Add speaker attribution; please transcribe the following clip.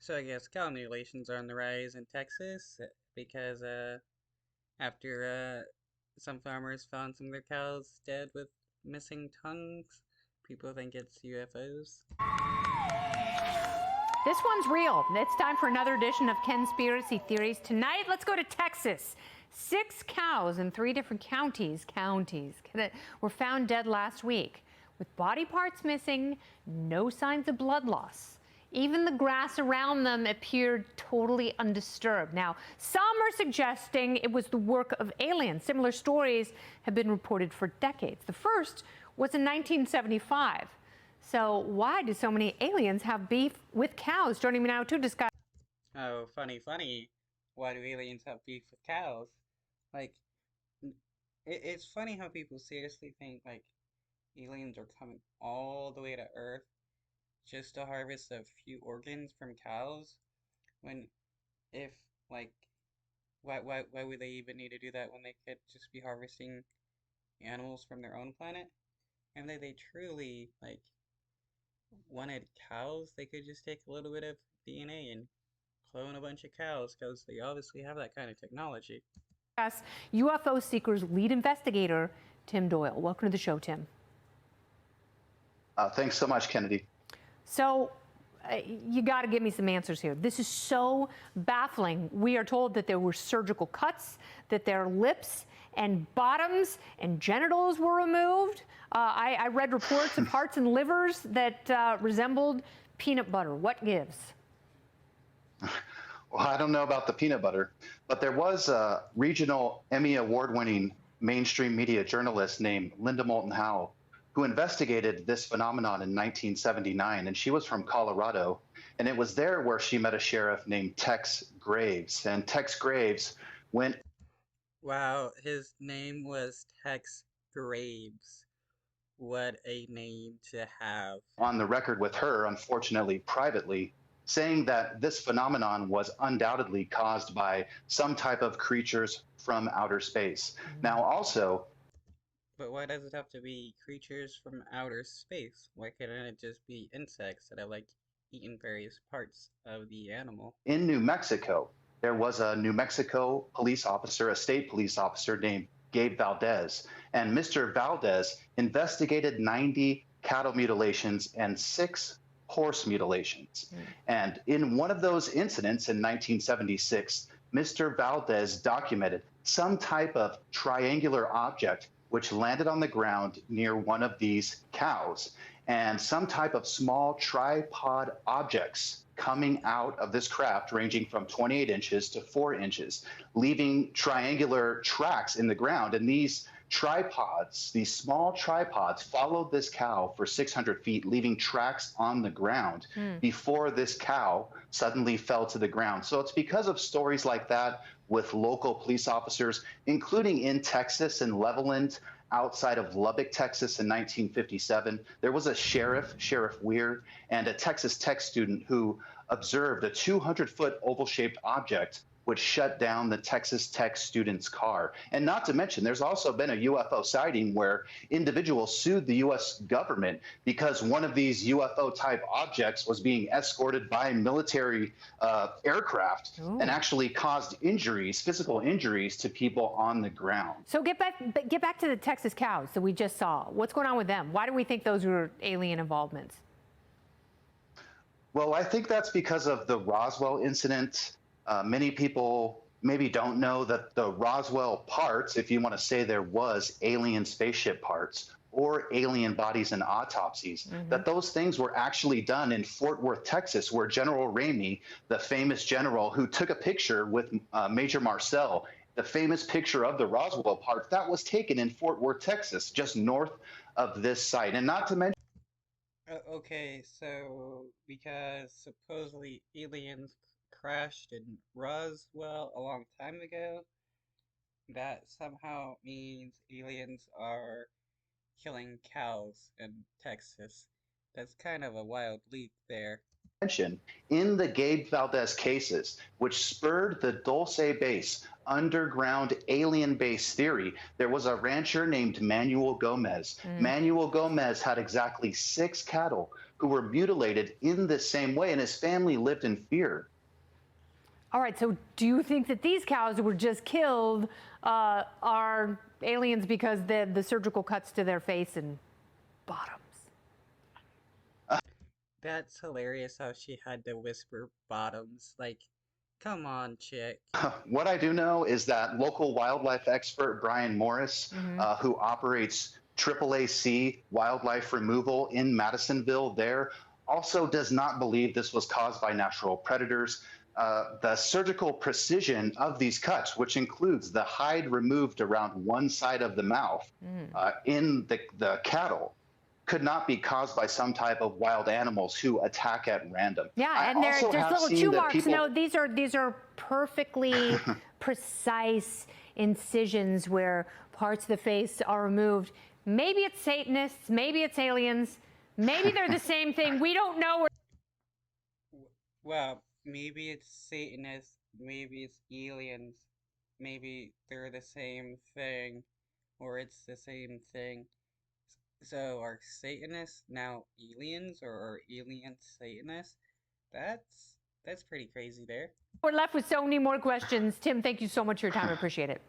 Speaker 1: So I guess cow mutilations are on the rise in Texas because after some farmers found some of their cows dead with missing tongues, people think it's UFOs.
Speaker 2: This one's real. It's time for another edition of Conspiracy Theories. Tonight, let's go to Texas. 6 cows in 3 different counties were found dead last week with body parts missing, no signs of blood loss. Even the grass around them appeared totally undisturbed. Now, some are suggesting it was the work of aliens. Similar stories have been reported for decades. The first was in 1975. So why do so many aliens have beef with cows? Joining me now to discuss.
Speaker 1: Oh, funny. Why do aliens have beef with cows? Like, it's funny how people seriously think, like, aliens are coming all the way to Earth just to harvest a few organs from cows, when if like why would they even need to do that when they could just be harvesting animals from their own planet? And they truly like wanted cows, they could just take a little bit of DNA and clone a bunch of cows because they obviously have that kind of technology.
Speaker 2: UFO Seekers lead investigator Tim Doyle. Welcome to the show, Tim.
Speaker 3: Thanks so much, Kennedy.
Speaker 2: So you got to give me some answers here. This is so baffling. We are told that there were surgical cuts, that their lips and bottoms and genitals were removed. I read reports of hearts and livers that resembled peanut butter. What gives?
Speaker 3: Well, I don't know about the peanut butter, but there was a regional Emmy award-winning mainstream media journalist named Linda Moulton Howe who investigated this phenomenon in 1979, and she was from Colorado, and it was there where she met a sheriff named Tex Graves, and Tex Graves went...
Speaker 1: Wow, his name was Tex Graves. What a name to have.
Speaker 3: On the record with her, unfortunately privately, saying that this phenomenon was undoubtedly caused by some type of creatures from outer space. Now also...
Speaker 1: But why does it have to be creatures from outer space? Why couldn't it just be insects that have, like, eaten various parts of the animal?
Speaker 3: In New Mexico, there was a New Mexico police officer, a state police officer named Gabe Valdez. And Mr. Valdez investigated 90 cattle mutilations and 6 horse mutilations. And in one of those incidents in 1976, Mr. Valdez documented some type of triangular object which landed on the ground near one of these cows, and some type of small tripod objects coming out of this craft ranging from 28 inches to 4 inches, leaving triangular tracks in the ground. And these tripods, these small tripods, followed this cow for 600 feet, leaving tracks on the ground before this cow suddenly fell to the ground. So it's because of stories like that with local police officers, including in Texas and Levelland, outside of Lubbock, Texas in 1957. There was a sheriff, Sheriff Weir, and a Texas Tech student who observed a 200-foot oval-shaped object which shut down the Texas Tech student's car. And not to mention, there's also been a UFO sighting where individuals sued the U.S. government because one of these UFO-type objects was being escorted by military aircraft and actually caused injuries, physical injuries to people on the ground.
Speaker 2: So get back to the Texas cows that we just saw. What's going on with them? Why do we think those were alien involvements?
Speaker 3: Well, I think that's because of the Roswell incident. Many people maybe don't know that the Roswell parts, if you want to say there was alien spaceship parts or alien bodies and autopsies, that those things were actually done in Fort Worth, Texas, where General Ramey, the famous general who took a picture with Major Marcel, the famous picture of the Roswell parts, that was taken in Fort Worth, Texas, just north of this site. And not to mention...
Speaker 1: Okay, so because supposedly aliens crashed in Roswell a long time ago, that somehow means aliens are killing cows in Texas. That's kind of a wild leap there.
Speaker 3: In the Gabe Valdez cases, which spurred the Dulce Base underground alien base theory, there was a rancher named Manuel Gomez. Manuel Gomez had exactly 6 cattle who were mutilated in the same way, and his family lived in fear.
Speaker 2: All right, so do you think that these cows were just killed are aliens because the surgical cuts to their face and bottoms?
Speaker 1: That's hilarious how she had to whisper bottoms. Like, come on, chick.
Speaker 3: What I do know is that local wildlife expert Brian Morris, who operates AAAC Wildlife Removal in Madisonville, there also does not believe this was caused by natural predators. The surgical precision of these cuts, which includes the hide removed around one side of the mouth in the cattle, could not be caused by some type of wild animals who attack at random.
Speaker 2: Yeah, and there's little chew marks. No, these are perfectly precise incisions where parts of the face are removed. Maybe it's Satanists, maybe it's aliens, maybe they're the same thing. We don't know.
Speaker 1: Well, maybe it's Satanists, maybe it's aliens, maybe they're the same thing, or it's the same thing. So are Satanists now aliens, or are aliens Satanists? That's pretty crazy there.
Speaker 2: We're left with so many more questions. Tim, thank you so much for your time. I appreciate it.